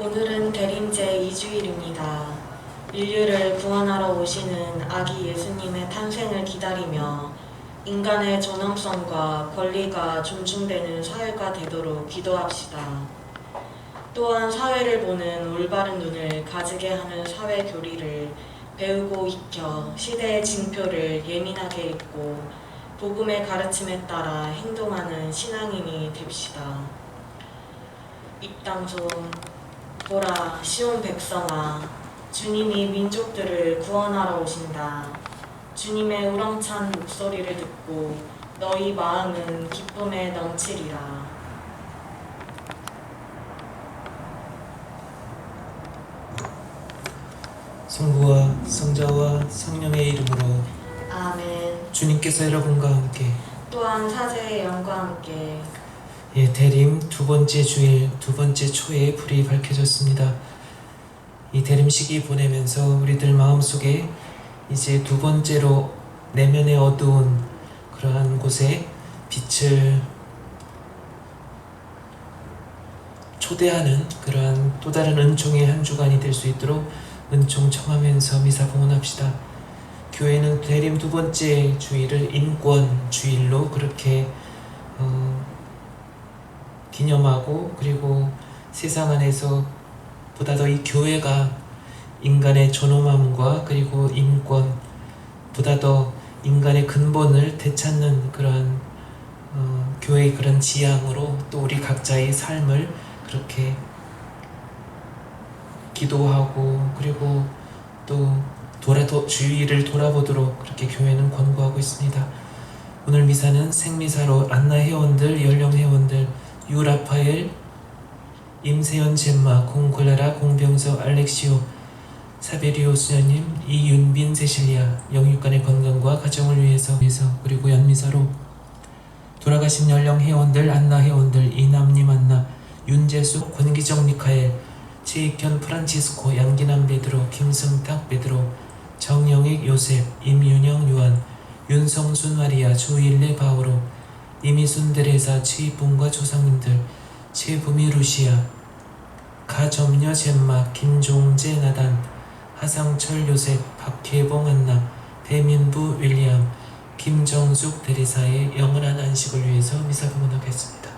오늘은 대림제 2주일입니다. 인류를 구원하러 오시는 아기 예수님의 탄생을 기다리며 인간의 존엄성과 권리가 존중되는 사회가 되도록 기도합시다. 또한 사회를 보는 올바른 눈을 가지게 하는 사회 교리를 배우고 익혀 시대의 징표를 예민하게 읽고 복음의 가르침에 따라 행동하는 신앙인이 됩시다. 입당송. 보라, 시온 백성아, 주님이 민족들을 구원하러 오신다. 주님의 우렁찬 목소리를 듣고 너희 마음은 기쁨에 넘치리라. 성부와 성자와 성령의 이름으로 아멘. 주님께서 여러분과 함께 또한 사제의 영과 함께 대림 두 번째 주일 두 번째 초에 불이 밝혀졌습니다. 이 대림 시기 보내면서 우리들 마음속에 이제 두 번째로 내면의 어두운 그러한 곳에 빛을 초대하는 그러한 또 다른 은총의 한 주간이 될 수 있도록 은총 청하면서 미사 봉헌합시다. 교회는 대림 두 번째 주일을 인권 주일로 그렇게 기념하고, 그리고 세상 안에서 보다 더 이 교회가 인간의 존엄함과 그리고 인권, 보다 더 인간의 근본을 되찾는 그러한 교회의 그런 지향으로 또 우리 각자의 삶을 그렇게 기도하고, 그리고 또 주의를 돌아보도록 그렇게 교회는 권고하고 있습니다. 오늘 미사는 생미사로 안나 회원들, 연령 회원들, 유라파엘, 임세연 젬마, 공콜라라, 공병서, 알렉시오, 사베리오 수녀님, 이윤빈, 세실리아, 영육간의 건강과 가정을 위해서 그리고 연미사로 돌아가신 연령 회원들, 안나 회원들, 이남님 안나, 윤재수, 권기정 미카엘, 최익현 프란치스코, 양기남 베드로, 김승탁 베드로, 정영익 요셉, 임윤영 요한, 윤성순 마리아, 조일레 바오로, 이미순 데레사, 최이봉과 조상님들, 최부미 루시아, 가점녀 젬마, 김종재 나단, 하상철 요셉, 박혜봉 안나, 배민부 윌리엄, 김정숙 데레사의 영원한 안식을 위해서 미사 봉헌하겠습니다.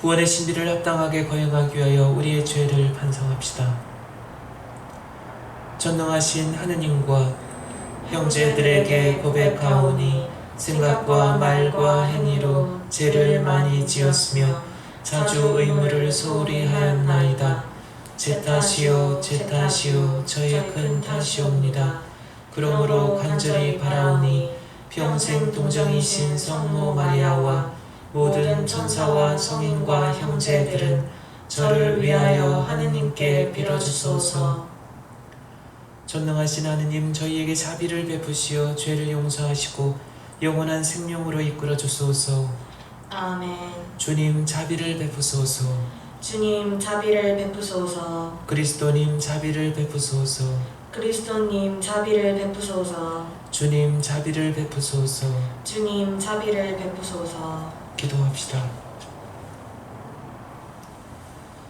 구원의 신비를 합당하게 거행하기 위하여 우리의 죄를 반성합시다. 전능하신 하느님과 형제들에게 고백하오니 생각과 말과 행위로 죄를 많이 지었으며 자주 의무를 소홀히 하였나이다. 제 탓이요 제 탓이요 저의 큰 탓이옵니다. 그러므로 간절히 바라오니 평생 동정이신 성모 마리아와 모든 천사와 성인과 형제들은 저를 위하여 하느님께 빌어주소서. 전능하신 하느님, 저희에게 자비를 베푸시어 죄를 용서하시고 영원한 생명으로 이끌어 주소서. 아멘. 주님 자비를 베푸소서. 주님 자비를 베푸소서. 그리스도님 자비를 베푸소서. 그리스도님 자비를 베푸소서. 주님 자비를 베푸소서. 주님 자비를 베푸소서. 기도합시다.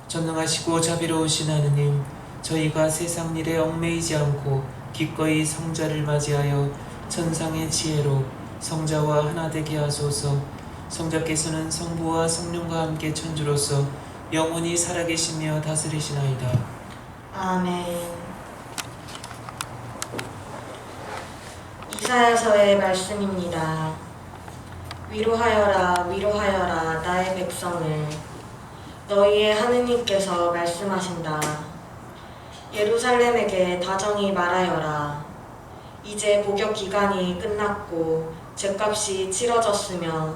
전능하시고 자비로우신 하느님, 저희가 세상 일에 얽매이지 않고 기꺼이 성자를 맞이하여 천상의 지혜로 성자와 하나 되게 하소서. 성자께서는 성부와 성령과 함께 천주로서 영원히 살아계시며 다스리시나이다. 아멘. 이사야서의 말씀입니다. 위로하여라, 위로하여라, 나의 백성을. 너희의 하느님께서 말씀하신다. 예루살렘에게 다정히 말하여라. 이제 복역 기간이 끝났고 죄값이 치러졌으며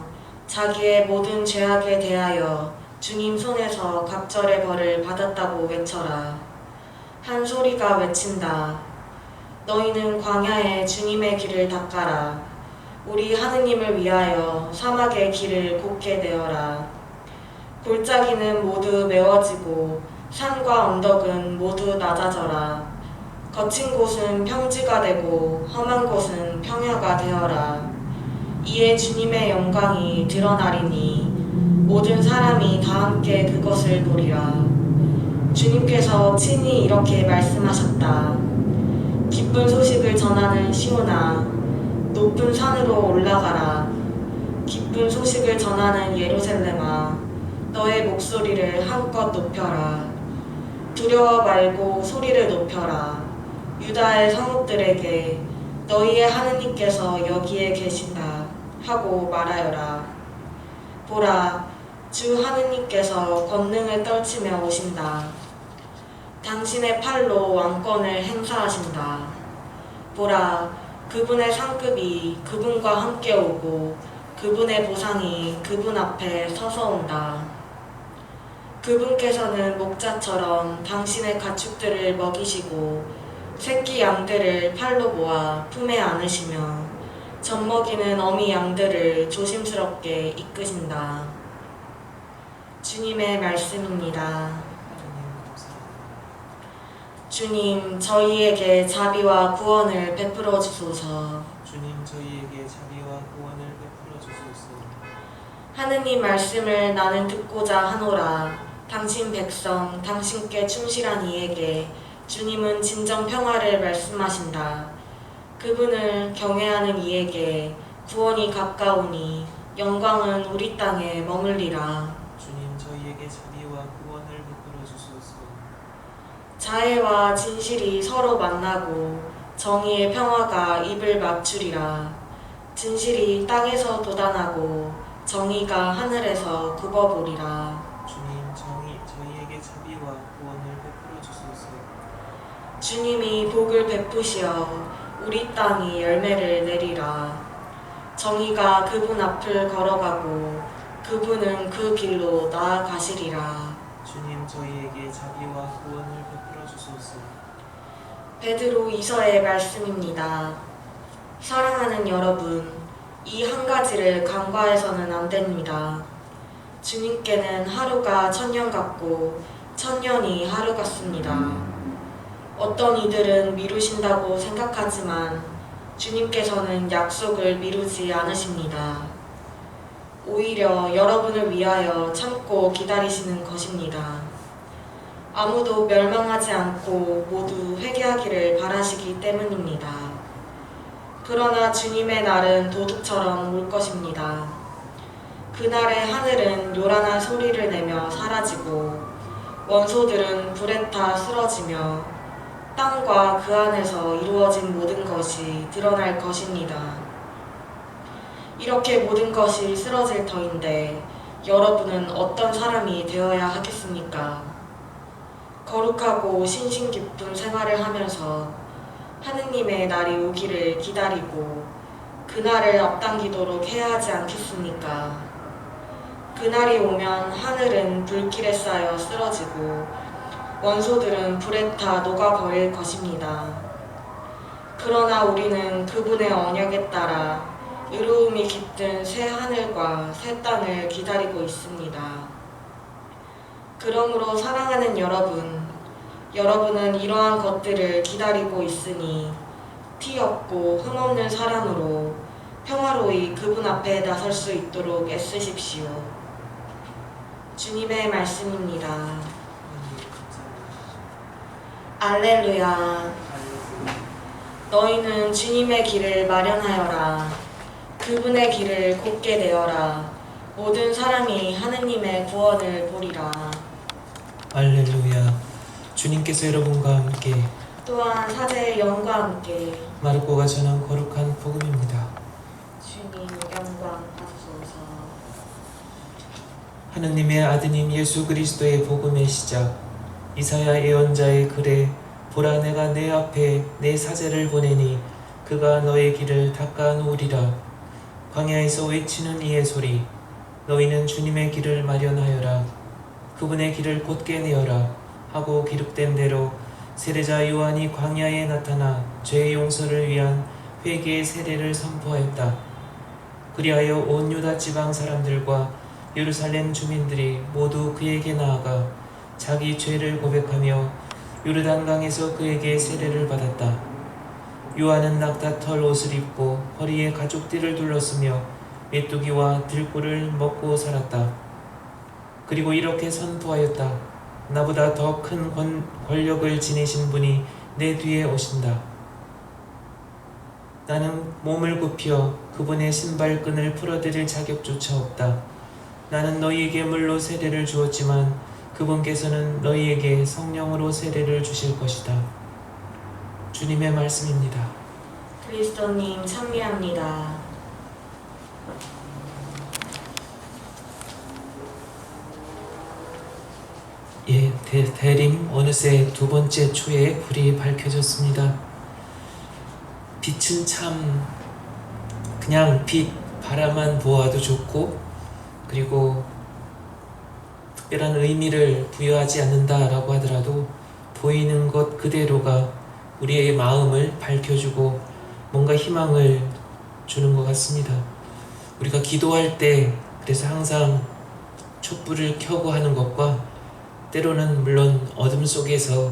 자기의 모든 죄악에 대하여 주님 손에서 갑절의 벌을 받았다고 외쳐라. 한 소리가 외친다. 너희는 광야에 주님의 길을 닦아라. 우리 하느님을 위하여 사막의 길을 곱게 되어라. 골짜기는 모두 메워지고 산과 언덕은 모두 낮아져라. 거친 곳은 평지가 되고 험한 곳은 평야가 되어라. 이에 주님의 영광이 드러나리니 모든 사람이 다 함께 그것을 보리라. 주님께서 친히 이렇게 말씀하셨다. 기쁜 소식을 전하는 시온아, 높은 산으로 올라가라. 기쁜 소식을 전하는 예루살렘아, 너의 목소리를 한껏 높여라. 두려워 말고 소리를 높여라. 유다의 성읍들에게 너희의 하느님께서 여기에 계신다 하고 말하여라. 보라, 주 하느님께서 권능을 떨치며 오신다. 당신의 팔로 왕권을 행사하신다. 보라, 그분의 상급이 그분과 함께 오고 그분의 보상이 그분 앞에 서서 온다. 그분께서는 목자처럼 당신의 가축들을 먹이시고 새끼 양들을 팔로 모아 품에 안으시며 젖먹이는 어미 양들을 조심스럽게 이끄신다. 주님의 말씀입니다. 하나님 감사합니다. 주님, 저희에게 자비와 구원을 베풀어 주소서. 주님 저희에게 자비와 구원을 베풀어 주소서. 하느님 말씀을 나는 듣고자 하노라. 당신 백성, 당신께 충실한 이에게 주님은 진정 평화를 말씀하신다. 그분을 경외하는 이에게 구원이 가까우니 영광은 우리 땅에 머물리라. 주님 저희에게 자비와 구원을 베풀어 주소서. 자애와 진실이 서로 만나고 정의의 평화가 입을 맞추리라. 진실이 땅에서 돋아나고 정의가 하늘에서 굽어보리라. 주님 저희에게 자비와 구원을 베풀어 주소서. 주님이 복을 베푸시어 우리 땅이 열매를 내리라. 정의가 그분 앞을 걸어가고 그분은 그 길로 나아가시리라. 주님 저희에게 자비와 구원을 베풀어 주소서. 베드로 2서의 말씀입니다. 사랑하는 여러분, 이 한 가지를 간과해서는 안 됩니다. 주님께는 하루가 천년 같고 천년이 하루 같습니다. 어떤 이들은 미루신다고 생각하지만 주님께서는 약속을 미루지 않으십니다. 오히려 여러분을 위하여 참고 기다리시는 것입니다. 아무도 멸망하지 않고 모두 회개하기를 바라시기 때문입니다. 그러나 주님의 날은 도둑처럼 올 것입니다. 그날의 하늘은 요란한 소리를 내며 사라지고 원소들은 불에 타 쓰러지며 땅과 그 안에서 이루어진 모든 것이 드러날 것입니다. 이렇게 모든 것이 쓰러질 터인데 여러분은 어떤 사람이 되어야 하겠습니까? 거룩하고 신심 깊은 생활을 하면서 하느님의 날이 오기를 기다리고 그날을 앞당기도록 해야 하지 않겠습니까? 그날이 오면 하늘은 불길에 쌓여 쓰러지고 원소들은 불에 타 녹아버릴 것입니다. 그러나 우리는 그분의 언약에 따라 의로움이 깃든 새 하늘과 새 땅을 기다리고 있습니다. 그러므로 사랑하는 여러분은 이러한 것들을 기다리고 있으니 티 없고 흠없는 사람으로 평화로이 그분 앞에 나설 수 있도록 애쓰십시오. 주님의 말씀입니다. 하나님 감사합니다. 알렐루야. 할렐루야. 너희는 주님의 길을 마련하여라. 그분의 길을 곧게 내어라. 모든 사람이 하느님의 구원을 보리라. 할렐루야. 주님께서 여러분과 함께 또한 사제의 영과 함께 마르코가 전한 거룩한 복음입니다. 주님 영광 받으소서. 하느님의 아드님 예수 그리스도의 복음의 시작. 이사야 예언자의 글에 보라 내가 내 앞에 내 사제를 보내니 그가 너의 길을 닦아 놓으리라. 광야에서 외치는 이의 소리. 너희는 주님의 길을 마련하여라. 그분의 길을 곧게 내어라 하고 기록된 대로 세례자 요한이 광야에 나타나 죄의 용서를 위한 회개의 세례를 선포하였다. 그리하여 온 유다 지방 사람들과 예루살렘 주민들이 모두 그에게 나아가 자기 죄를 고백하며 요르단강에서 그에게 세례를 받았다. 요한은 낙타털 옷을 입고 허리에 가죽띠를 둘렀으며 메뚜기와 들꿀을 먹고 살았다. 그리고 이렇게 선포하였다. 나보다 더 큰 권력을 지니신 분이 내 뒤에 오신다. 나는 몸을 굽혀 그분의 신발끈을 풀어드릴 자격조차 없다. 나는 너희에게 물로 세례를 주었지만 그분께서는 너희에게 성령으로 세례를 주실 것이다. 주님의 말씀입니다. 그리스도님 찬미합니다. 예, 대림 어느새 두 번째 초에 불이 밝혀졌습니다. 빛은 참 그냥 빛, 바라만 보아도 좋고, 그리고 특별한 의미를 부여하지 않는다라고 하더라도 보이는 것 그대로가 우리의 마음을 밝혀주고 뭔가 희망을 주는 것 같습니다. 우리가 기도할 때 그래서 항상 촛불을 켜고 하는 것과 때로는 물론 어둠 속에서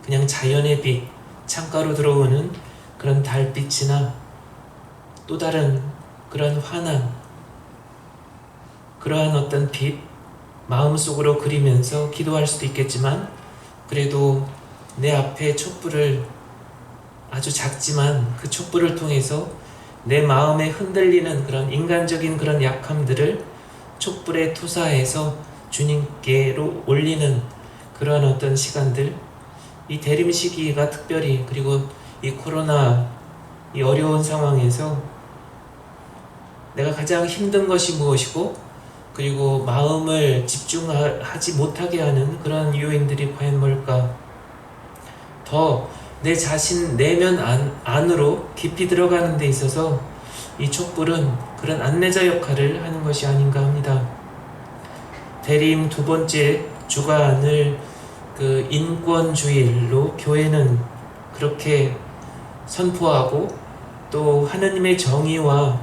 그냥 자연의 빛, 창가로 들어오는 그런 달빛이나 또 다른 그런 환한 그러한 어떤 빛, 마음속으로 그리면서 기도할 수도 있겠지만, 그래도 내 앞에 촛불을, 아주 작지만 그 촛불을 통해서 내 마음에 흔들리는 그런 인간적인 그런 약함들을 촛불에 투사해서 주님께로 올리는 그런 어떤 시간들, 이 대림 시기가 특별히, 그리고 이 코로나 이 어려운 상황에서 내가 가장 힘든 것이 무엇이고, 그리고 마음을 집중하지 못하게 하는 그런 요인들이 과연 뭘까? 더 내 자신 내면 안으로 깊이 들어가는 데 있어서 이 촛불은 그런 안내자 역할을 하는 것이 아닌가 합니다. 대림 두 번째 주간을 그 인권주일로 교회는 그렇게 선포하고, 또 하느님의 정의와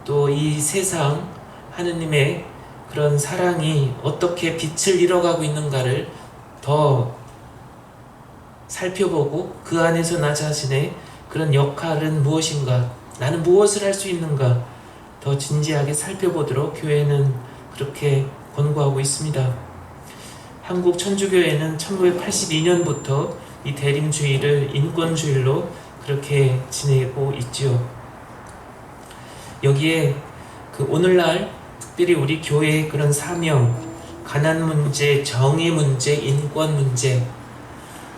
또 이 세상 하느님의 그런 사랑이 어떻게 빛을 잃어가고 있는가를 더 살펴보고, 그 안에서 나 자신의 그런 역할은 무엇인가, 나는 무엇을 할 수 있는가 더 진지하게 살펴보도록 교회는 그렇게 권고하고 있습니다. 한국 천주교회는 1982년부터 이 대림주일을 인권주일로 그렇게 지내고 있지요. 여기에 그 오늘날 특별히 우리 교회의 그런 사명, 가난 문제, 정의 문제, 인권 문제,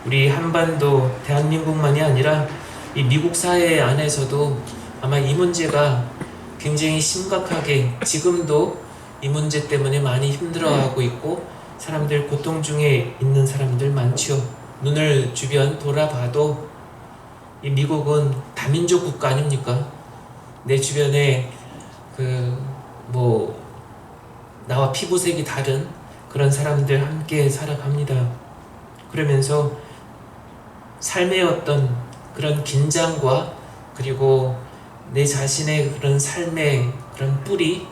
우리 한반도 대한민국만이 아니라 이 미국 사회 안에서도 아마 이 문제가 굉장히 심각하게 지금도 이 문제 때문에 많이 힘들어하고 있고, 사람들 고통 중에 있는 사람들 많죠. 눈을 주변 돌아봐도 이 미국은 다민족 국가 아닙니까? 내 주변에 나와 피부색이 다른 그런 사람들 함께 살아갑니다. 그러면서 삶의 어떤 그런 긴장과, 그리고 내 자신의 그런 삶의 그런 뿌리,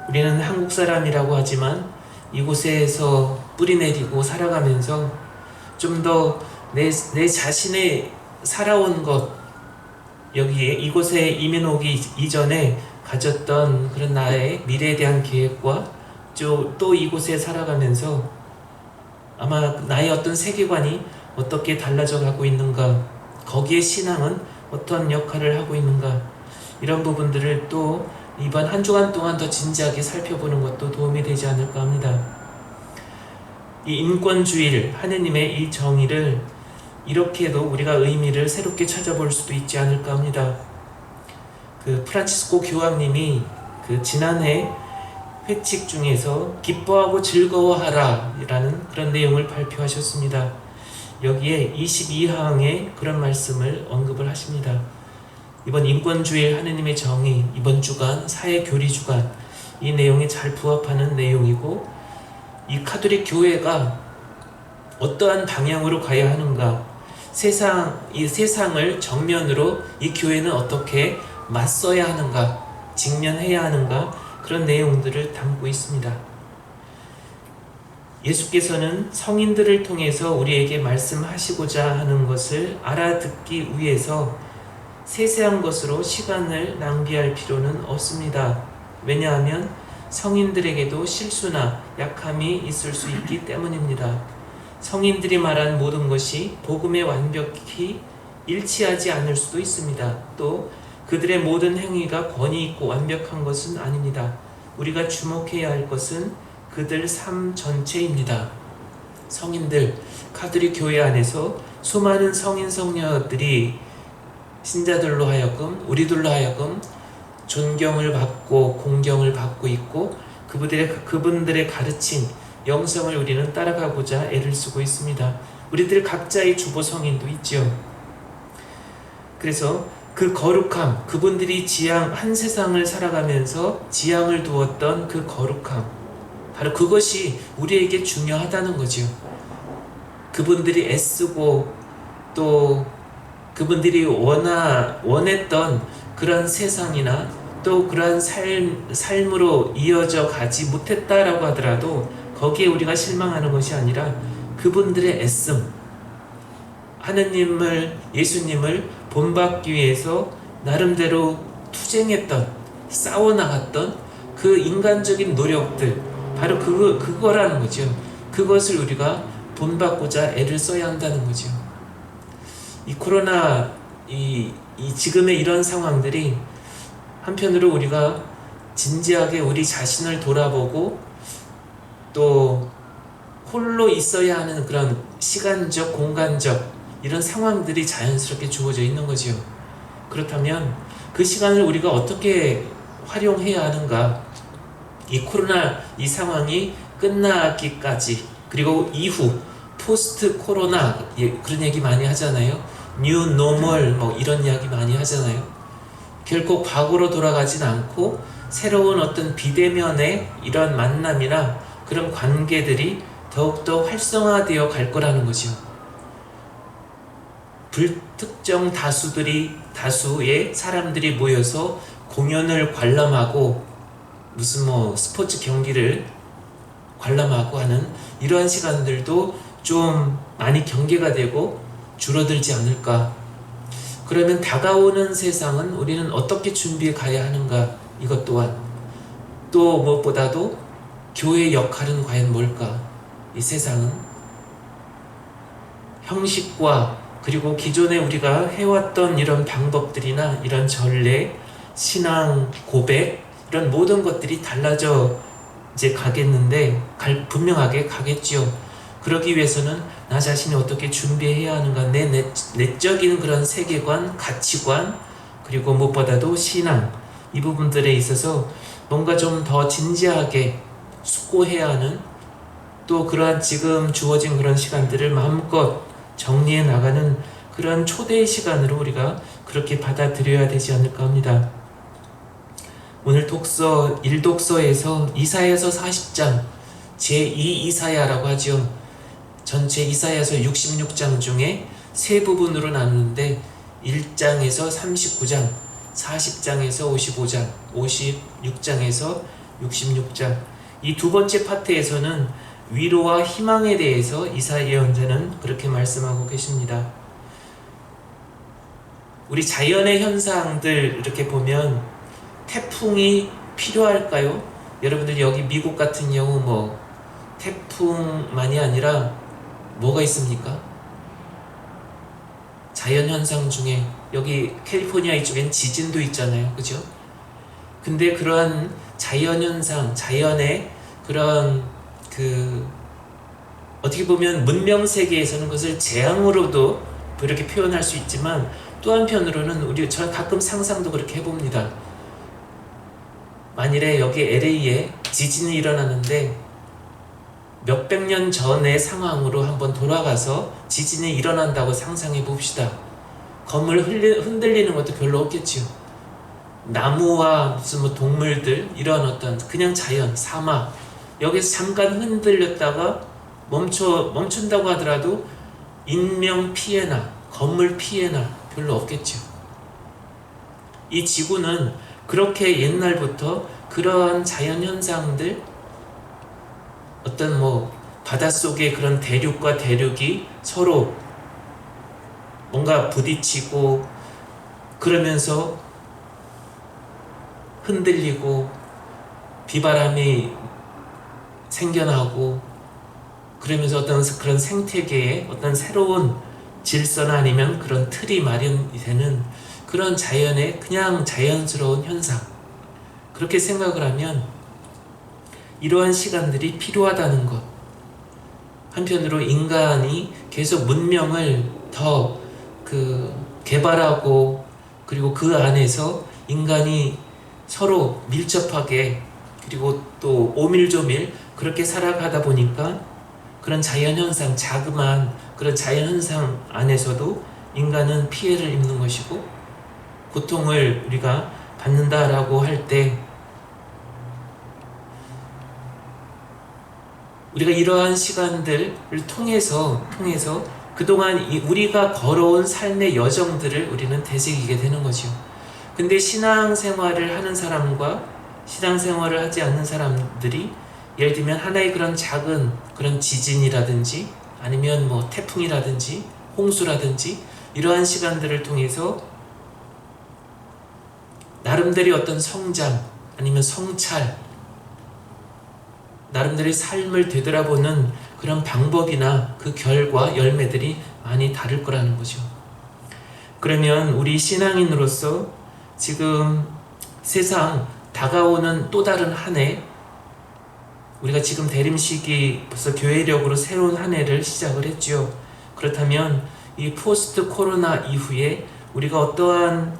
우리는 한국 사람이라고 하지만 이곳에서 뿌리 내리고 살아가면서 좀 더 내 자신의 살아온 것, 여기에 이곳에 이민 오기 이전에 가졌던 그런 나의 미래에 대한 계획과 또 이곳에 살아가면서 아마 나의 어떤 세계관이 어떻게 달라져 가고 있는가, 거기에 신앙은 어떤 역할을 하고 있는가, 이런 부분들을 또 이번 한 주간 동안 더 진지하게 살펴보는 것도 도움이 되지 않을까 합니다. 이 인권주일, 하느님의 이 정의를 이렇게도 우리가 의미를 새롭게 찾아볼 수도 있지 않을까 합니다. 그 프란치스코 교황님이 그 지난해 회칙 중에서 기뻐하고 즐거워하라 라는 그런 내용을 발표하셨습니다. 여기에 22항에 그런 말씀을 언급을 하십니다. 이번 인권주일 하느님의 정의, 이번 주간 사회교리 주간, 이 내용에 잘 부합하는 내용이고, 이 카톨릭 교회가 어떠한 방향으로 가야 하는가, 이 세상을 정면으로 이 교회는 어떻게 맞서야 하는가, 직면해야 하는가, 그런 내용들을 담고 있습니다. 예수께서는 성인들을 통해서 우리에게 말씀하시고자 하는 것을 알아듣기 위해서 세세한 것으로 시간을 낭비할 필요는 없습니다. 왜냐하면 성인들에게도 실수나 약함이 있을 수 있기 때문입니다. 성인들이 말한 모든 것이 복음에 완벽히 일치하지 않을 수도 있습니다. 또 그들의 모든 행위가 권위 있고 완벽한 것은 아닙니다. 우리가 주목해야 할 것은 그들 삶 전체입니다. 성인들, 카톨릭 교회 안에서 수많은 성인 성녀들이 신자들로 하여금, 우리들로 하여금 존경을 받고 공경을 받고 있고 그분들의 가르침, 영성을 우리는 따라가고자 애를 쓰고 있습니다. 우리들 각자의 주보 성인도 있죠. 그래서 그 거룩함, 그분들이 한 세상을 살아가면서 지향을 두었던 그 거룩함, 바로 그것이 우리에게 중요하다는 거죠. 그분들이 애쓰고 또 그분들이 원했던 그런 세상이나 또 그런 삶으로 이어져 가지 못했다라고 하더라도 거기에 우리가 실망하는 것이 아니라 그분들의 애씀, 하느님을, 예수님을 본받기 위해서 나름대로 투쟁했던, 싸워나갔던 그 인간적인 노력들, 바로 그거라는 거죠. 그것을 우리가 본받고자 애를 써야 한다는 거죠. 이 코로나, 지금의 이런 상황들이 한편으로 우리가 진지하게 우리 자신을 돌아보고 또 홀로 있어야 하는 그런 시간적, 공간적 이런 상황들이 자연스럽게 주어져 있는 거죠. 그렇다면 그 시간을 우리가 어떻게 활용해야 하는가? 이 코로나 이 상황이 끝나기까지, 그리고 이후 포스트 코로나, 그런 얘기 많이 하잖아요. 뉴 노멀 이런 이야기 많이 하잖아요. 결코 과거로 돌아가진 않고 새로운 어떤 비대면의 이런 만남이나 그런 관계들이 더욱더 활성화되어 갈 거라는 거죠. 불특정 다수의 사람들이 모여서 공연을 관람하고 무슨 스포츠 경기를 관람하고 하는 이러한 시간들도 좀 많이 경계가 되고 줄어들지 않을까. 그러면 다가오는 세상은 우리는 어떻게 준비해 가야 하는가. 이것 또한 또 무엇보다도 교회의 역할은 과연 뭘까. 이 세상은 형식과 그리고 기존에 우리가 해왔던 이런 방법들이나 이런 전례, 신앙, 고백 이런 모든 것들이 달라져 이제 가겠는데 분명하게 가겠지요. 그러기 위해서는 나 자신이 어떻게 준비해야 하는가, 내 내적인 그런 세계관, 가치관, 그리고 무엇보다도 신앙, 이 부분들에 있어서 뭔가 좀 더 진지하게 숙고해야 하는, 또 그러한 지금 주어진 그런 시간들을 마음껏 정리해 나가는 그런 초대의 시간으로 우리가 그렇게 받아들여야 되지 않을까 합니다. 오늘 독서 1독서에서 이사야서 40장 제2 이사야라고 하죠. 전체 이사야서 66장 중에 세 부분으로 나누는데 1장에서 39장, 40장에서 55장, 56장에서 66장, 이 두 번째 파트에서는 위로와 희망에 대해서 이사야 예언자는 그렇게 말씀하고 계십니다. 우리 자연의 현상들 이렇게 보면 태풍이 필요할까요? 여러분들 여기 미국 같은 경우 태풍만이 아니라 뭐가 있습니까? 자연현상 중에 여기 캘리포니아 이쪽엔 지진도 있잖아요. 그죠? 근데 그러한 자연현상, 자연의 그런 어떻게 보면 문명 세계에서는 그것을 재앙으로도 이렇게 표현할 수 있지만 또 한편으로는 저는 가끔 상상도 그렇게 해봅니다. 만일에 여기 LA에 지진이 일어나는데 몇백 년 전의 상황으로 한번 돌아가서 지진이 일어난다고 상상해 봅시다. 건물 흔들리는 것도 별로 없겠지요. 나무와 무슨 동물들, 이런 어떤 그냥 자연, 사막, 여기서 잠깐 흔들렸다가 멈춘다고 하더라도 인명 피해나 건물 피해나 별로 없겠죠. 이 지구는 그렇게 옛날부터 그러한 자연현상들, 어떤 바닷속의 그런 대륙과 대륙이 서로 뭔가 부딪히고 그러면서 흔들리고 비바람이 생겨나고 그러면서 어떤 그런 생태계에 어떤 새로운 질서나 아니면 그런 틀이 마련이 되는 그런 자연의 그냥 자연스러운 현상, 그렇게 생각을 하면 이러한 시간들이 필요하다는 것, 한편으로 인간이 계속 문명을 더 개발하고 그리고 그 안에서 인간이 서로 밀접하게 그리고 또 오밀조밀 그렇게 살아가다 보니까 그런 자연현상, 자그마한 그런 자연현상 안에서도 인간은 피해를 입는 것이고 고통을 우리가 받는다라고 할 때 우리가 이러한 시간들을 통해서 그동안 우리가 걸어온 삶의 여정들을 우리는 되새기게 되는 거죠. 근데 신앙생활을 하는 사람과 신앙생활을 하지 않는 사람들이 예를 들면 하나의 그런 작은 그런 지진이라든지 아니면 뭐 태풍이라든지 홍수라든지 이러한 시간들을 통해서 나름대로의 어떤 성장 아니면 성찰, 나름대로의 삶을 되돌아보는 그런 방법이나 그 결과 열매들이 많이 다를 거라는 거죠. 그러면 우리 신앙인으로서 지금 세상 다가오는 또 다른 한 해, 우리가 지금 대림식이 벌써 교회력으로 새로운 한 해를 시작을 했죠. 그렇다면 이 포스트 코로나 이후에 우리가 어떠한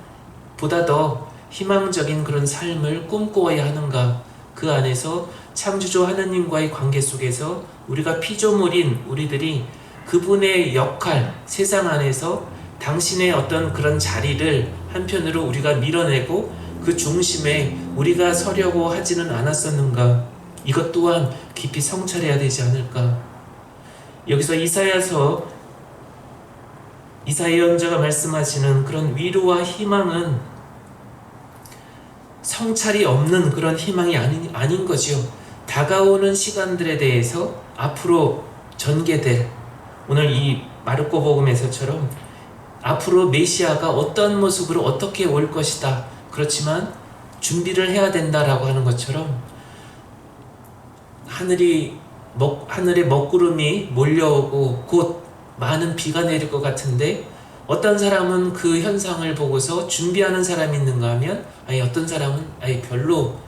보다 더 희망적인 그런 삶을 꿈꿔야 하는가, 그 안에서 창조주 하나님과의 관계 속에서 우리가 피조물인 우리들이 그분의 역할, 세상 안에서 당신의 어떤 그런 자리를 한편으로 우리가 밀어내고 그 중심에 우리가 서려고 하지는 않았었는가, 이것 또한 깊이 성찰해야 되지 않을까. 여기서 이사야 예언자가 말씀하시는 그런 위로와 희망은 성찰이 없는 그런 희망이 아닌 거죠. 다가오는 시간들에 대해서 앞으로 전개될, 오늘 이 마르코 복음에서처럼 앞으로 메시아가 어떤 모습으로 어떻게 올 것이다, 그렇지만 준비를 해야 된다라고 하는 것처럼 하늘에 먹구름이 몰려오고 곧 많은 비가 내릴 것 같은데 어떤 사람은 그 현상을 보고서 준비하는 사람이 있는가 하면 어떤 사람은 별로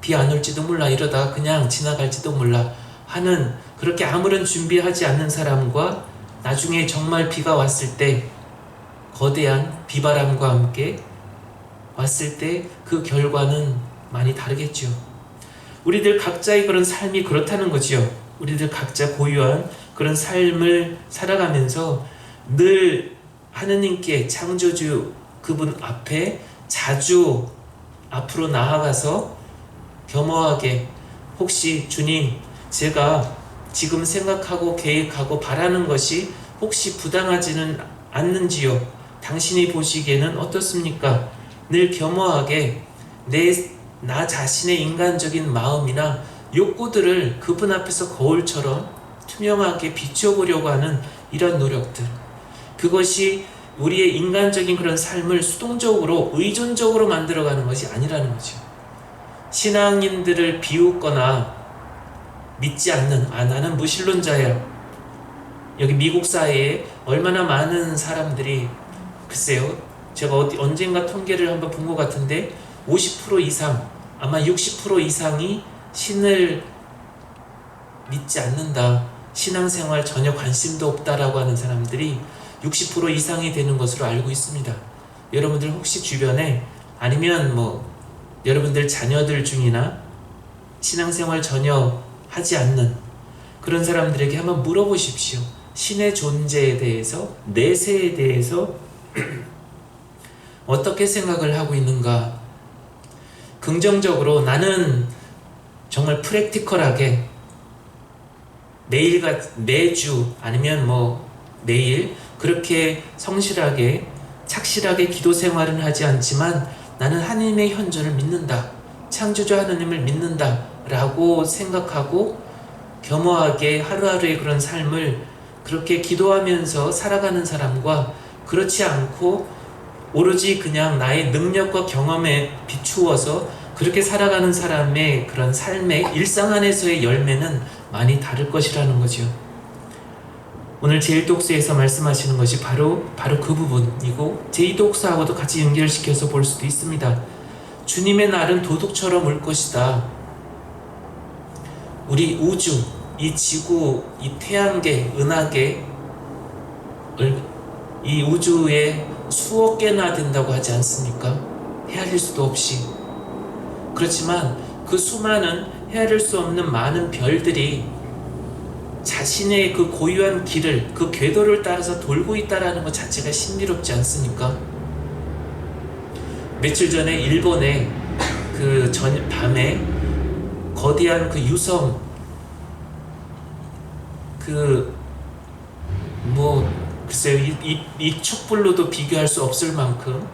비 안 올지도 몰라, 이러다 그냥 지나갈지도 몰라 하는, 그렇게 아무런 준비하지 않는 사람과 나중에 정말 비가 왔을 때 거대한 비바람과 함께 왔을 때 그 결과는 많이 다르겠죠. 우리들 각자의 그런 삶이 그렇다는 거죠. 우리들 각자 고유한 그런 삶을 살아가면서 늘 하느님께, 창조주 그분 앞에 자주 앞으로 나아가서 겸허하게, 혹시 주님, 제가 지금 생각하고 계획하고 바라는 것이 혹시 부당하지는 않는지요? 당신이 보시기에는 어떻습니까? 늘 겸허하게 나 자신의 인간적인 마음이나 욕구들을 그분 앞에서 거울처럼 투명하게 비춰보려고 하는 이런 노력들, 그것이 우리의 인간적인 그런 삶을 수동적으로 의존적으로 만들어가는 것이 아니라는 거죠. 신앙인들을 비웃거나 믿지 않는, 나는 무신론자야, 여기 미국 사회에 얼마나 많은 사람들이, 글쎄요, 제가 언젠가 통계를 한번 본 것 같은데 50% 이상, 아마 60% 이상이 신을 믿지 않는다, 신앙생활 전혀 관심도 없다라고 하는 사람들이 60% 이상이 되는 것으로 알고 있습니다. 여러분들 혹시 주변에, 아니면 여러분들 자녀들 중이나 신앙생활 전혀 하지 않는 그런 사람들에게 한번 물어보십시오. 신의 존재에 대해서, 내세에 대해서 어떻게 생각을 하고 있는가. 긍정적으로, 나는 정말 프랙티컬하게 매주 아니면 매일 그렇게 성실하게 착실하게 기도 생활은 하지 않지만 나는 하나님의 현존을 믿는다, 창조주 하나님을 믿는다 라고 생각하고 겸허하게 하루하루의 그런 삶을 그렇게 기도하면서 살아가는 사람과, 그렇지 않고 오로지 그냥 나의 능력과 경험에 비추어서 그렇게 살아가는 사람의 그런 삶의 일상 안에서의 열매는 많이 다를 것이라는 거죠. 오늘 제1독서에서 말씀하시는 것이 바로 그 부분이고 제2독서하고도 같이 연결시켜서 볼 수도 있습니다. 주님의 날은 도둑처럼 올 것이다. 우리 우주, 이 지구, 이 태양계, 은하계, 이 우주에 수억 개나 된다고 하지 않습니까? 헤아릴 수도 없이. 그렇지만 그 수많은 헤아릴 수 없는 많은 별들이 자신의 그 고유한 길을, 그 궤도를 따라서 돌고 있다는 것 자체가 신비롭지 않습니까? 며칠 전에 일본의 그 밤에 거대한 그 유성, 글쎄요, 이 촛불로도 비교할 수 없을 만큼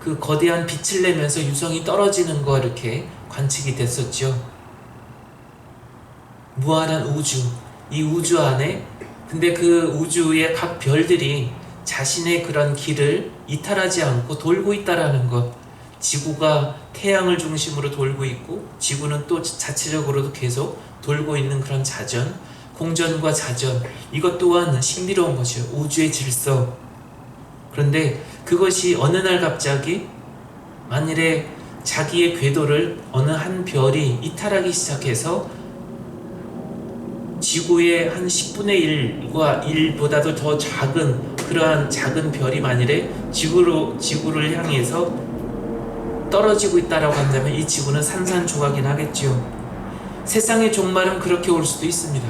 그 거대한 빛을 내면서 유성이 떨어지는 거 이렇게 관측이 됐었죠. 무한한 우주, 이 우주 안에, 근데 그 우주의 각 별들이 자신의 그런 길을 이탈하지 않고 돌고 있다라는 것. 지구가 태양을 중심으로 돌고 있고 지구는 또 자체적으로도 계속 돌고 있는 그런 자전, 공전과 자전, 이것 또한 신비로운 것이요. 우주의 질서. 그런데 그것이 어느 날 갑자기 만일에 자기의 궤도를 어느 한 별이 이탈하기 시작해서 지구의 한 10분의 1과 1보다도 더 작은 그러한 작은 별이 만일에 지구를 향해서 떨어지고 있다라고 한다면 이 지구는 산산조각이 나겠지요. 세상의 종말은 그렇게 올 수도 있습니다.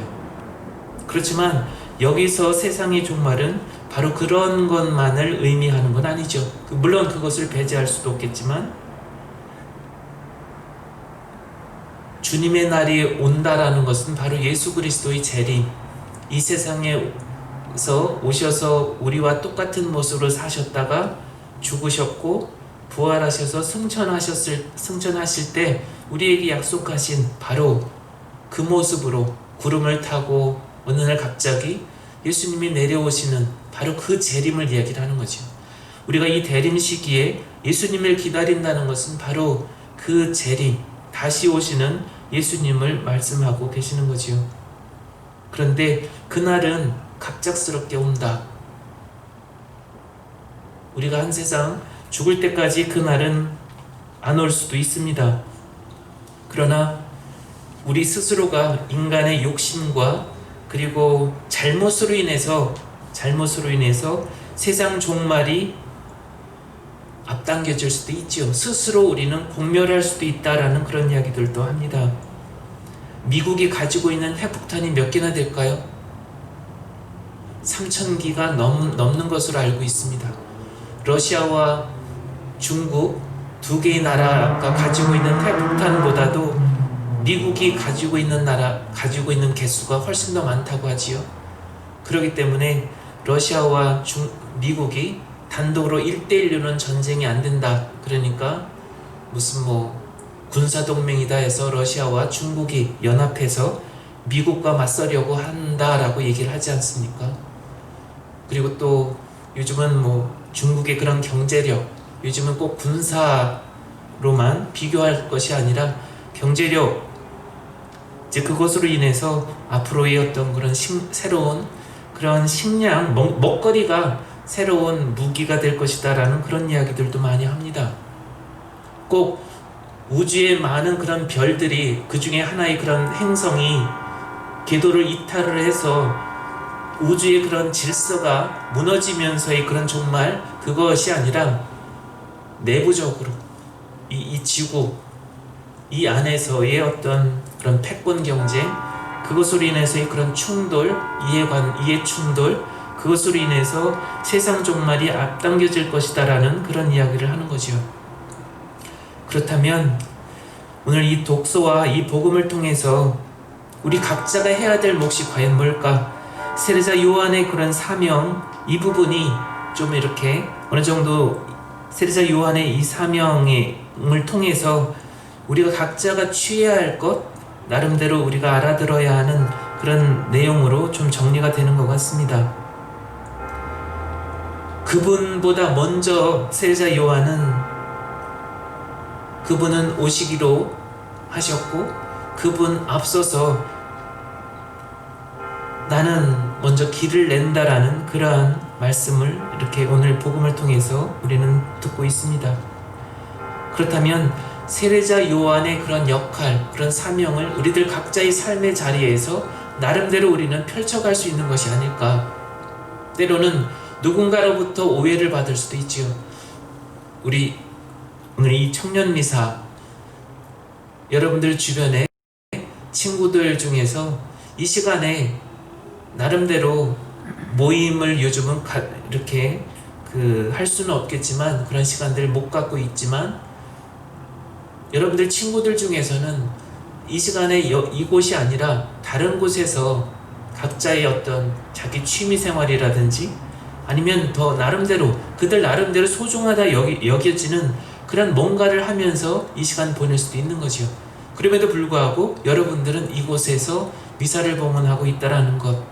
그렇지만 여기서 세상의 종말은 바로 그런 것만을 의미하는 건 아니죠. 물론 그것을 배제할 수도 없겠지만 주님의 날이 온다라는 것은 바로 예수 그리스도의 재림, 이 세상에서 오셔서 우리와 똑같은 모습으로 사셨다가 죽으셨고 부활하셔서 승천하실 때 우리에게 약속하신 바로 그 모습으로 구름을 타고 어느 날 갑자기 예수님이 내려오시는 바로 그 재림을 이야기를 하는 거죠. 우리가 이 대림 시기에 예수님을 기다린다는 것은 바로 그 재림, 다시 오시는 예수님을 말씀하고 계시는 거지요. 그런데 그날은 갑작스럽게 온다. 우리가 한 세상 죽을 때까지 그날은 안 올 수도 있습니다. 그러나 우리 스스로가 인간의 욕심과 그리고 잘못으로 인해서 세상 종말이 앞당겨질 수도 있죠. 스스로 우리는 공멸할 수도 있다라는 그런 이야기들도 합니다. 미국이 가지고 있는 핵폭탄이 몇 개나 될까요? 3,000기가 넘는 것으로 알고 있습니다. 러시아와 중국 두 개의 나라가 가지고 있는 핵폭탄보다도 미국이 가지고 있는 개수가 훨씬 더 많다고 하지요. 그렇기 때문에 러시아와 미국이 단독으로 1대1로는 전쟁이 안 된다. 그러니까 무슨 군사동맹이다 해서 러시아와 중국이 연합해서 미국과 맞서려고 한다라고 얘기를 하지 않습니까? 그리고 또 요즘은 중국의 그런 경제력, 요즘은 꼭 군사로만 비교할 것이 아니라 경제력, 이제 그것으로 인해서 앞으로의 어떤 그런 새로운 그런 식량, 먹거리가 새로운 무기가 될 것이다라는 그런 이야기들도 많이 합니다. 꼭 우주에 많은 그런 별들이 그 중에 하나의 그런 행성이 궤도를 이탈을 해서 우주의 그런 질서가 무너지면서의 그런 종말, 그것이 아니라 내부적으로 이 지구, 이 안에서의 어떤 그런 패권 경쟁, 그것으로 인해서의 그런 충돌, 이해 충돌, 그것으로 인해서 세상 종말이 앞당겨질 것이다라는 그런 이야기를 하는 거죠. 그렇다면 오늘 이 독서와 이 복음을 통해서 우리 각자가 해야 될 몫이 과연 뭘까? 세례자 요한의 그런 사명, 이 부분이 좀 이렇게 어느 정도 세례자 요한의 이 사명을 통해서 우리가 각자가 취해야 할 것, 나름대로 우리가 알아들어야 하는 그런 내용으로 좀 정리가 되는 것 같습니다. 그분보다 먼저 세례자 요한은 그분은 오시기로 하셨고 그분 앞서서 나는 먼저 길을 낸다라는 그러한 말씀을 이렇게 오늘 복음을 통해서 우리는 듣고 있습니다. 그렇다면 세례자 요한의 그런 역할, 그런 사명을 우리들 각자의 삶의 자리에서 나름대로 우리는 펼쳐갈 수 있는 것이 아닐까. 때로는 누군가로부터 오해를 받을 수도 있지요. 우리 오늘 이 청년미사 여러분들 주변에 친구들 중에서 이 시간에 나름대로 모임을 요즘은 이렇게 할 수는 없겠지만 그런 시간들을 못 갖고 있지만 여러분들 친구들 중에서는 이 시간에 이곳이 아니라 다른 곳에서 각자의 어떤 자기 취미 생활이라든지 아니면 더 나름대로 그들 나름대로 소중하다 여겨지는 그런 뭔가를 하면서 이 시간 보낼 수도 있는 거죠. 그럼에도 불구하고 여러분들은 이곳에서 미사를 봉헌하고 있다라는 것,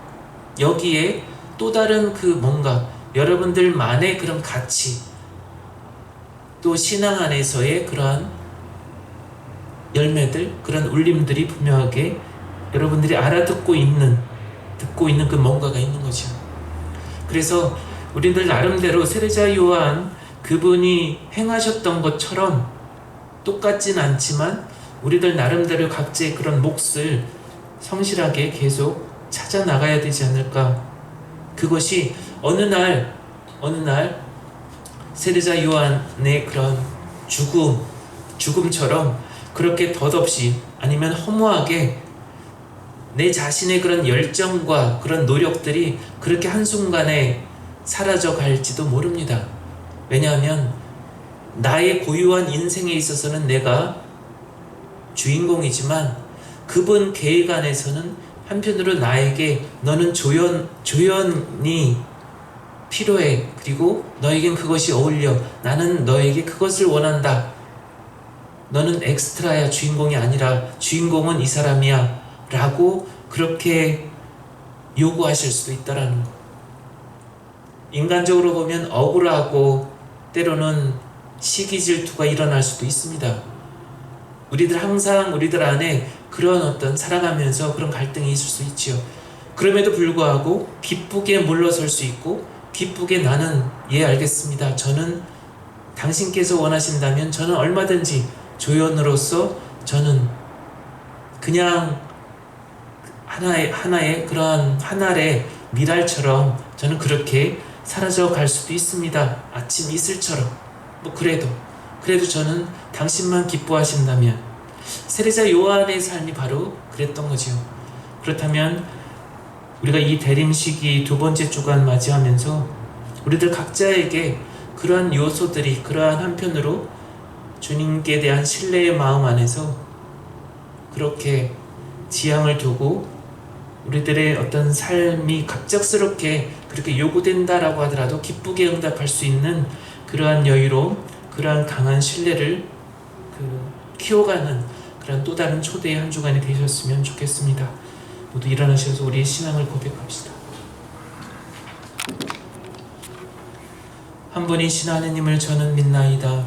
여기에 또 다른 그 뭔가 여러분들만의 그런 가치, 또 신앙 안에서의 그러한 열매들, 그런 울림들이 분명하게 여러분들이 알아듣고 있는 그 뭔가가 있는 거죠. 그래서 우리들 나름대로 세례자 요한 그분이 행하셨던 것처럼 똑같진 않지만 우리들 나름대로 각자의 그런 몫을 성실하게 계속 찾아 나가야 되지 않을까. 그것이 어느 날 세례자 요한의 그런 죽음처럼 그렇게 덧없이 아니면 허무하게 내 자신의 그런 열정과 그런 노력들이 그렇게 한순간에 사라져 갈지도 모릅니다. 왜냐하면 나의 고유한 인생에 있어서는 내가 주인공이지만 그분 계획 안에서는 한편으로 나에게 너는 조연이 필요해. 그리고 너에겐 그것이 어울려. 나는 너에게 그것을 원한다. 너는 엑스트라야, 주인공이 아니라 주인공은 이 사람이야 라고 그렇게 요구하실 수도 있다라는 거. 인간적으로 보면 억울하고 때로는 시기 질투가 일어날 수도 있습니다. 항상 우리들 안에 그런 어떤 살아가면서 그런 갈등이 있을 수 있지요. 그럼에도 불구하고 기쁘게 물러설 수 있고 기쁘게 나는 알겠습니다. 저는 당신께서 원하신다면 저는 얼마든지 조연으로서 저는 그냥 하나의 그런 한 알의 미랄처럼 저는 그렇게 사라져 갈 수도 있습니다. 아침 이슬처럼. 그래도 저는 당신만 기뻐하신다면. 세례자 요한의 삶이 바로 그랬던 거죠. 그렇다면 우리가 이 대림 시기 두 번째 주간 맞이하면서 우리들 각자에게 그러한 요소들이 그러한 한편으로 주님께 대한 신뢰의 마음 안에서 그렇게 지향을 두고 우리들의 어떤 삶이 갑작스럽게 그렇게 요구된다라고 하더라도 기쁘게 응답할 수 있는 그러한 여유로움, 그러한 강한 신뢰를 키워가는 그런 또 다른 초대의 한 주간이 되셨으면 좋겠습니다. 모두 일어나셔서 우리의 신앙을 고백합시다. 한 분이신 하느님을 저는 믿나이다.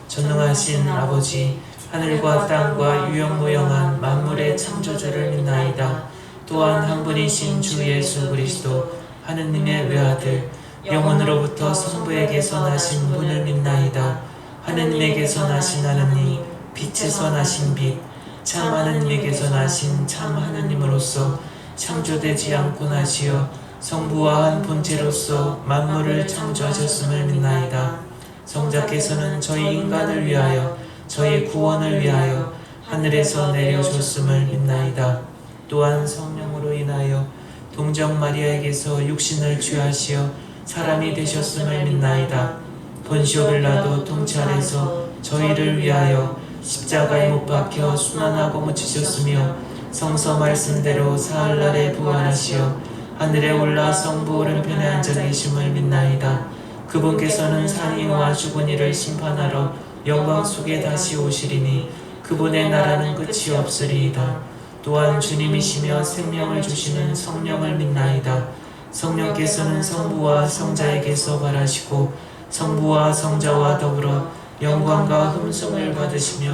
전능하신 아버지, 하늘과 땅과 유영무영한 만물의 창조주를 믿나이다. 또한 한 분이신 주 예수 그리스도 하느님의 외아들, 영원으로부터 성부에게서 나신 분을 믿나이다. 하느님에게서 나신 하느님, 빛에서 나신 빛, 참 하느님에게서 나신 참 하느님으로서 창조되지 않고 나시어 성부와 한 본체로서 만물을 창조하셨음을 믿나이다. 성자께서는 저희 인간을 위하여 저희 구원을 위하여 하늘에서 내려오셨음을 믿나이다. 또한 성령으로 인하여 동정 마리아에게서 육신을 취하시어 사람이 되셨음을 믿나이다. 본시오 빌라도 통찰해서 저희를 위하여 십자가에 못 박혀 순환하고 묻히셨으며 성서 말씀대로 사흘날에 부활하시어 하늘에 올라 성부 오른편에 앉아 계심을 믿나이다. 그분께서는 산 이와 죽은 이를 심판하러 영광 속에 다시 오시리니 그분의 나라는 끝이 없으리이다. 또한 주님이시며 생명을 주시는 성령을 믿나이다. 성령께서는 성부와 성자에게서 발하시고 성부와 성자와 더불어 영광과 흠숭을 받으시며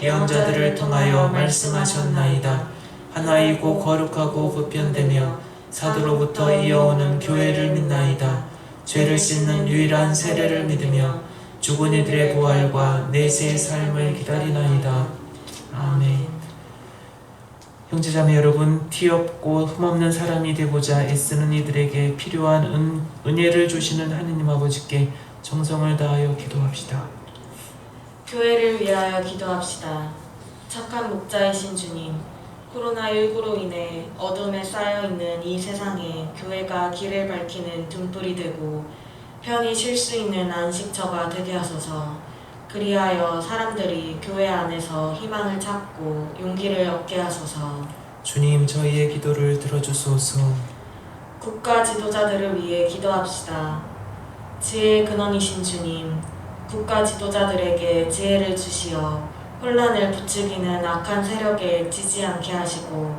예언자들을 통하여 말씀하셨나이다. 하나이고 거룩하고 보편되며 사도로부터 이어오는 교회를 믿나이다. 죄를 씻는 유일한 세례를 믿으며 죽은 이들의 부활과 내세의 삶을 기다리나이다. 아멘. 형제자매 여러분, 티 없고 흠없는 사람이 되고자 애쓰는 이들에게 필요한 은혜를 주시는 하느님 아버지께 정성을 다하여 기도합시다. 교회를 위하여 기도합시다. 착한 목자이신 주님, 코로나19로 인해 어둠에 쌓여있는 이 세상에 교회가 길을 밝히는 등불이 되고 편히 쉴 수 있는 안식처가 되게 하소서. 그리하여 사람들이 교회 안에서 희망을 찾고 용기를 얻게 하소서. 주님, 저희의 기도를 들어주소서. 국가 지도자들을 위해 기도합시다. 지혜의 근원이신 주님, 국가 지도자들에게 지혜를 주시어 혼란을 부추기는 악한 세력에 지지 않게 하시고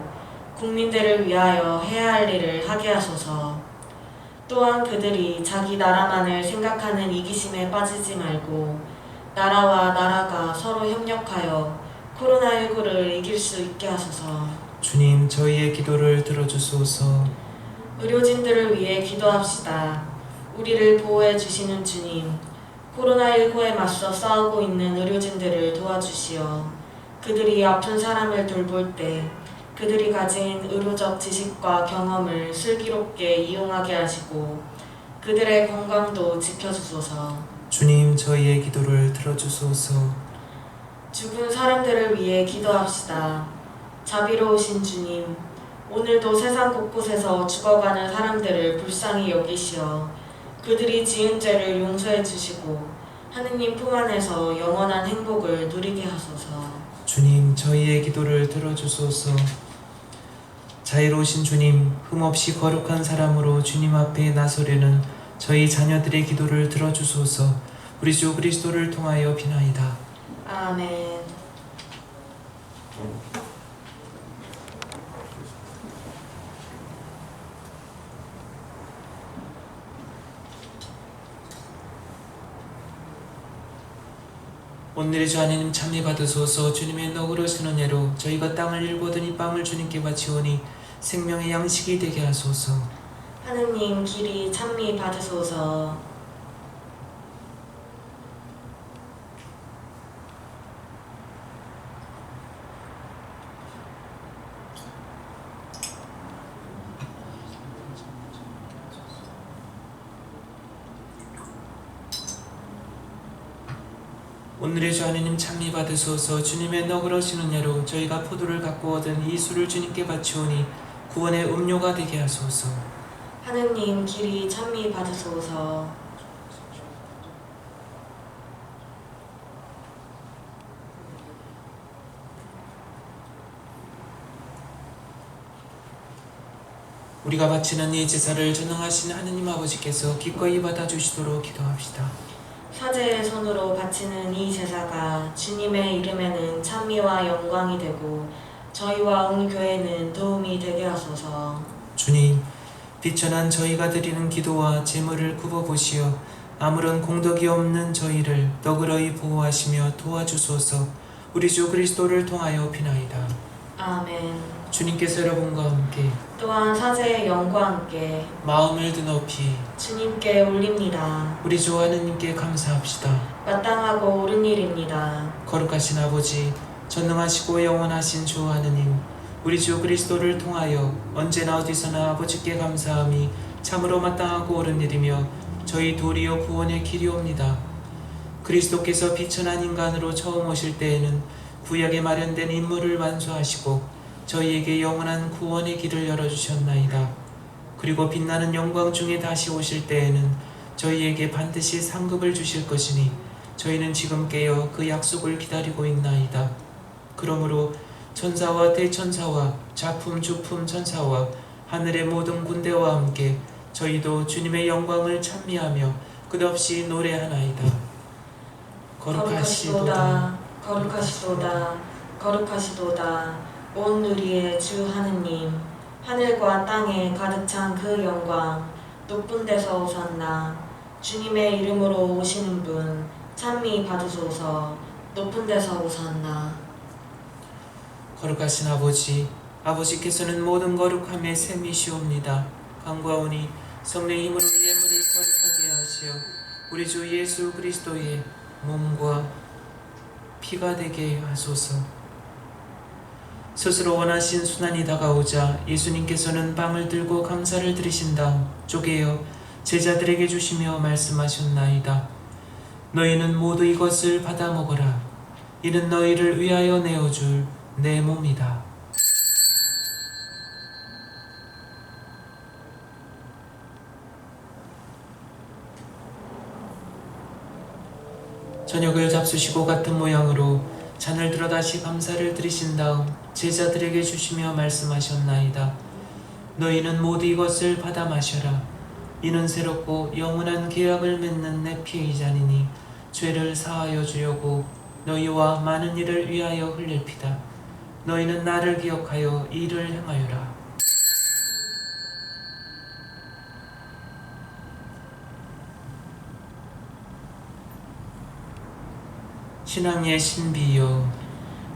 국민들을 위하여 해야 할 일을 하게 하소서. 또한 그들이 자기 나라만을 생각하는 이기심에 빠지지 말고 나라와 나라가 서로 협력하여 코로나19를 이길 수 있게 하소서. 주님, 저희의 기도를 들어주소서. 의료진들을 위해 기도합시다. 우리를 보호해 주시는 주님, 코로나19에 맞서 싸우고 있는 의료진들을 도와주시어 그들이 아픈 사람을 돌볼 때 그들이 가진 의료적 지식과 경험을 슬기롭게 이용하게 하시고 그들의 건강도 지켜주소서. 주님, 저희의 기도를 들어주소서. 죽은 사람들을 위해 기도합시다. 자비로우신 주님, 오늘도 세상 곳곳에서 죽어가는 사람들을 불쌍히 여기시어 그들이 지은 죄를 용서해 주시고 하느님 품 안에서 영원한 행복을 누리게 하소서. 주님, 저희의 기도를 들어주소서. 자유로우신 주님, 흠없이 거룩한 사람으로 주님 앞에 나서려는 저희 자녀들의 기도를 들어주소서. 우리 주 그리스도를 통하여 비나이다. 아멘. 오늘의 주 하나님 참여 받으소서. 주님의 너그러신 은혜로 저희가 땅을 일거든 이 빵을 주님께 바치오니 생명의 양식이 되게 하소서. 하느님 길이 찬미 받으소서. 오늘의 주 하나님 찬미 받으소서. 주님의 너그러신 은혜로 저희가 포도를 갖고 얻은 이 술을 주님께 바치오니 구원의 음료가 되게 하소서. 하느님 길이 찬미 받으소서. 우리가 바치는 이 제사를 전능하신 하느님 아버지께서 기꺼이 받아주시도록 기도합시다. 사제의 손으로 바치는 이 제사가 주님의 이름에는 찬미와 영광이 되고 저희와 온 교회는 도움이 되게 하소서. 주님, 비천한 저희가 드리는 기도와 제물을 굽어보시어 아무런 공덕이 없는 저희를 너그러이 보호하시며 도와주소서. 우리 주 그리스도를 통하여 비나이다. 아멘. 주님께서 여러분과 함께 또한 사제의 영과 함께 마음을 드높이 주님께 올립니다. 우리 주 하느님께 감사합시다. 마땅하고 옳은 일입니다. 거룩하신 아버지, 전능하시고 영원하신 주 하느님, 우리 주 그리스도를 통하여 언제나 어디서나 아버지께 감사함이 참으로 마땅하고 옳은 일이며 저희 도리어 구원의 길이옵니다. 그리스도께서 비천한 인간으로 처음 오실 때에는 구약에 마련된 인물을 완수하시고 저희에게 영원한 구원의 길을 열어주셨나이다. 그리고 빛나는 영광 중에 다시 오실 때에는 저희에게 반드시 상급을 주실 것이니 저희는 지금 깨어 그 약속을 기다리고 있나이다. 그러므로 천사와 대천사와 작품 주품 천사와 하늘의 모든 군대와 함께 저희도 주님의 영광을 찬미하며 끝없이 노래하나이다. 거룩하시도다, 거룩하시도다, 거룩하시도다. 온 우리의 주 하느님, 하늘과 땅에 가득 찬 그 영광, 높은 데서 오셨나. 주님의 이름으로 오시는 분, 찬미 받으소서. 높은 데서 오산나. 거룩하신 아버지, 아버지께서는 모든 거룩함의 셈이시옵니다. 간구하오니 성령의 힘으로 예물을 거룩하게 하시어 우리 주 예수 그리스도의 몸과 피가 되게 하소서. 스스로 원하신 순환이 다가오자 예수님께서는 빵을 들고 감사를 드리신 다음 쪼개어 제자들에게 주시며 말씀하셨나이다. 너희는 모두 이것을 받아 먹어라. 이는 너희를 위하여 내어줄 내 몸이다. 저녁을 잡수시고 같은 모양으로 잔을 들어 다시 감사를 드리신 다음 제자들에게 주시며 말씀하셨나이다. 너희는 모두 이것을 받아 마셔라. 이는 새롭고 영원한 계약을 맺는 내 피의 잔이니 죄를 사하여 주려고 너희와 많은 이를 위하여 흘릴 피다. 너희는 나를 기억하여 이 일을 행하여라. 신앙의 신비여,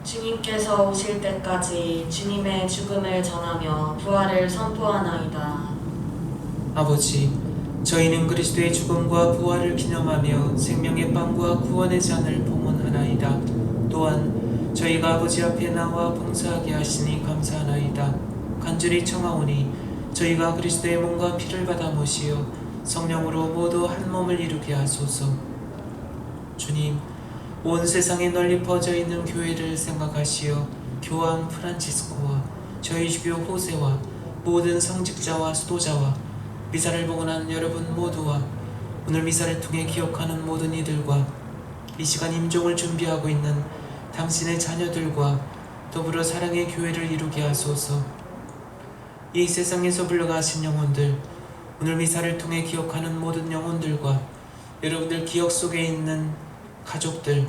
주님께서 오실 때까지 주님의 죽음을 전하며 부활을 선포하나이다. 아버지, 저희는 그리스도의 죽음과 부활을 기념하며 생명의 빵과 구원의 잔을 봉헌하나이다. 또한 저희가 아버지 앞에 나와 봉사하게 하시니 감사하나이다. 간절히 청하오니 저희가 그리스도의 몸과 피를 받아 모시어 성령으로 모두 한 몸을 이루게 하소서. 주님, 온 세상에 널리 퍼져 있는 교회를 생각하시어 교황 프란치스코와 저희 주교 호세와 모든 성직자와 수도자와 미사를 봉헌한 여러분 모두와 오늘 미사를 통해 기억하는 모든 이들과 이 시간 임종을 준비하고 있는 당신의 자녀들과 더불어 사랑의 교회를 이루게 하소서. 이 세상에서 불러가신 영혼들, 오늘 미사를 통해 기억하는 모든 영혼들과 여러분들 기억 속에 있는 가족들,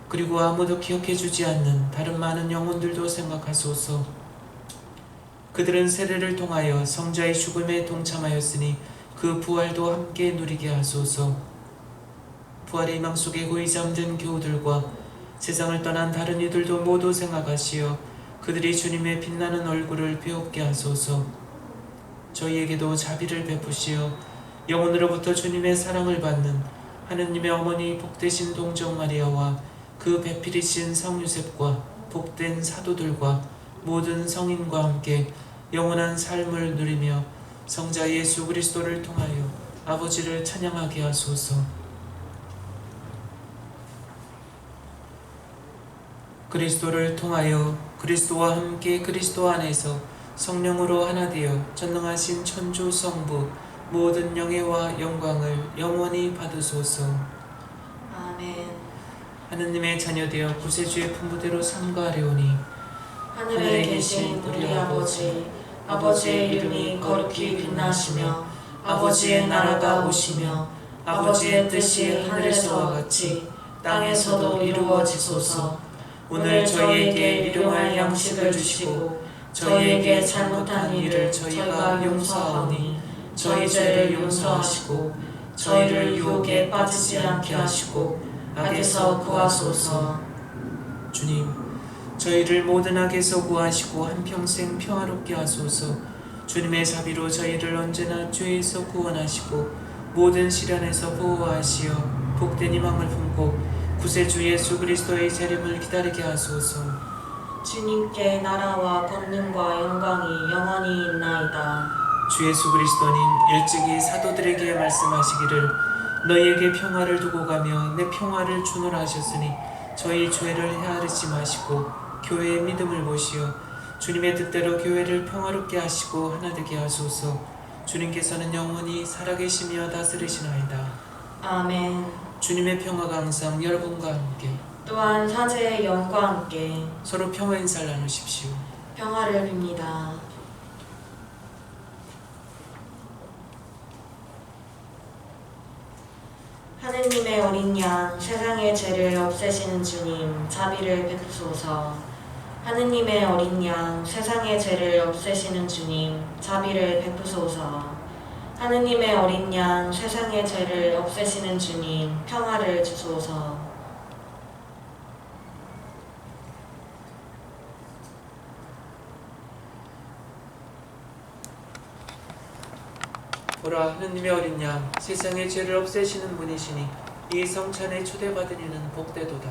그리고 아무도 기억해주지 않는 다른 많은 영혼들도 생각하소서. 그들은 세례를 통하여 성자의 죽음에 동참하였으니 그 부활도 함께 누리게 하소서. 부활의 희망 속에 고이 잠든 교우들과 세상을 떠난 다른 이들도 모두 생각하시어 그들이 주님의 빛나는 얼굴을 배웁게 하소서. 저희에게도 자비를 베푸시어 영혼으로부터 주님의 사랑을 받는 하느님의 어머니 복되신 동정 마리아와 그 배필이신 성 요셉과 복된 사도들과 모든 성인과 함께 영원한 삶을 누리며 성자 예수 그리스도를 통하여 아버지를 찬양하게 하소서. 그리스도를 통하여 그리스도와 함께 그리스도 안에서 성령으로 하나 되어 전능하신 천주 성부 모든 영예와 영광을 영원히 받으소서. 아멘. 하느님의 자녀되어 구세주의 품부대로 삼가하려니 하늘에 계신 우리 아버지, 아버지의 이름이 거룩히 빛나시며 아버지의 나라가 오시며 아버지의 뜻이 하늘에서와 같이 땅에서도 이루어지소서. 오늘 저희에게 일용할 양식을 주시고 저희에게 잘못한 일을 저희가 용서하오니 저희 죄를 용서하시고 저희를 유혹에 빠지지 않게 하시고 악에서 구하소서. 주님, 저희를 모든 악에서 구하시고 한평생 평화롭게 하소서. 주님의 자비로 저희를 언제나 죄에서 구원하시고 모든 시련에서 보호하시어 복된 희망을 품고 구세주 예수 그리스도의 재림을 기다리게 하소서. 주님께 나라와 권능과 영광이 영원히 있나이다. 주 예수 그리스도님, 일찍이 사도들에게 말씀하시기를 너희에게 평화를 두고 가며 내 평화를 주노라 하셨으니 저희 죄를 헤아리지 마시고 교회의 믿음을 보시어 주님의 뜻대로 교회를 평화롭게 하시고 하나 되게 하소서. 주님께서는 영원히 살아계시며 다스리시나이다. 아멘. 주님의 평화가 항상 여러분과 함께 또한 사제의 영과 함께 서로 평화 인사를 나누십시오. 평화를 빕니다. 하느님의 어린 양, 세상의 죄를 없애시는 주님, 자비를 베푸소서. 하느님의 어린 양, 세상의 죄를 없애시는 주님, 자비를 베푸소서. 하느님의 어린 양 세상의 죄를 없애시는 주님 평화를 주소서. 보라, 하느님의 어린 양 세상의 죄를 없애시는 분이시니 이 성찬에 초대받은 이는 복되도다.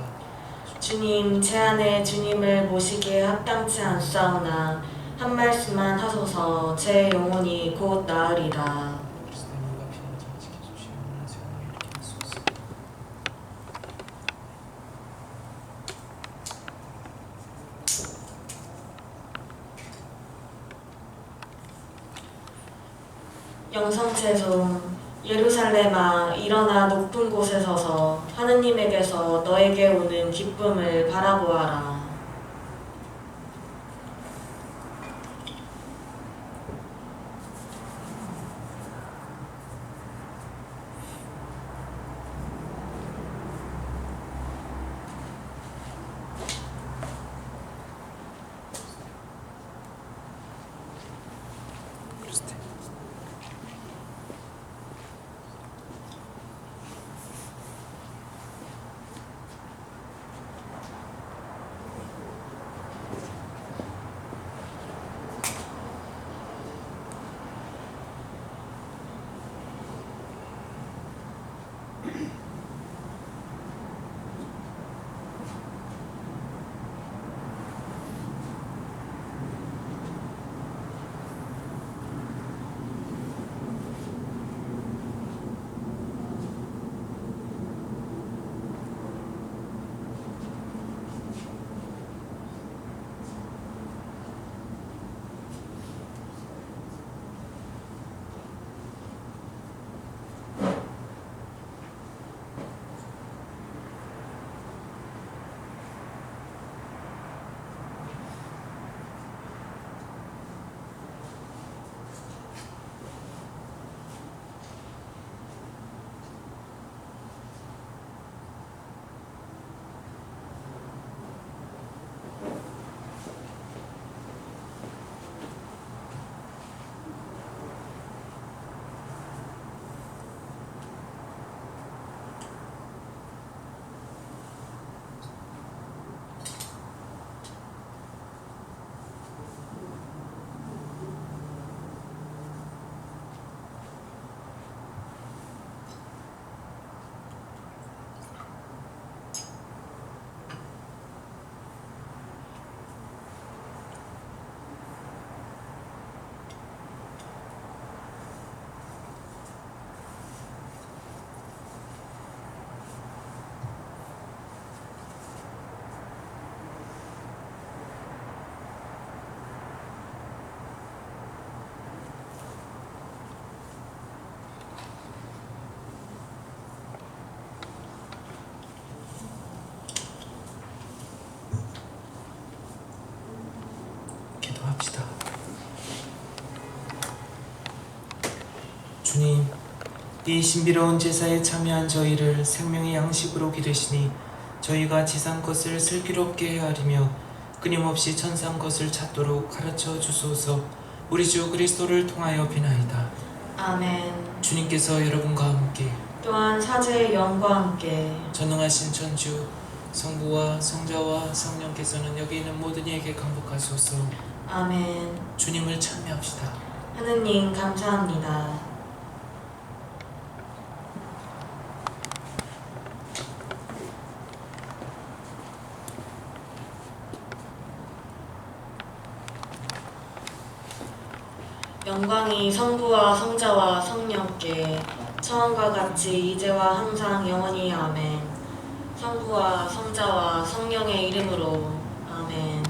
주님, 제 안에 주님을 모시기에 합당치 않사오나 한 말씀만 하소서. 제 영혼이 곧 나으리다. 그리스도의 몸과 피를 지켜주시오. 오늘 세상을 이렇게 하소서. 영성체송. 예루살렘아, 일어나 높은 곳에 서서 하느님에게서 너에게 오는 기쁨을 바라보아라. 그리스도. 기도합시다. 주님, 이 신비로운 제사에 참여한 저희를 생명의 양식으로 기르시니 저희가 지상 것을 슬기롭게 헤아리며 끊임없이 천상 것을 찾도록 가르쳐 주소서. 우리 주 그리스도를 통하여 비나이다. 아멘. 주님께서 여러분과 함께 또한 사제의 영과 함께 전능하신 천주 성부와 성자와 성령께서는 여기 있는 모든 이에게 강복하소서. 아멘. 주님을 찬미합시다. 하느님 감사합니다. 영광이 성부와 성자와 성령께 처음과 같이 이제와 항상 영원히 아멘. 성부와 성자와 성령의 이름으로 아멘.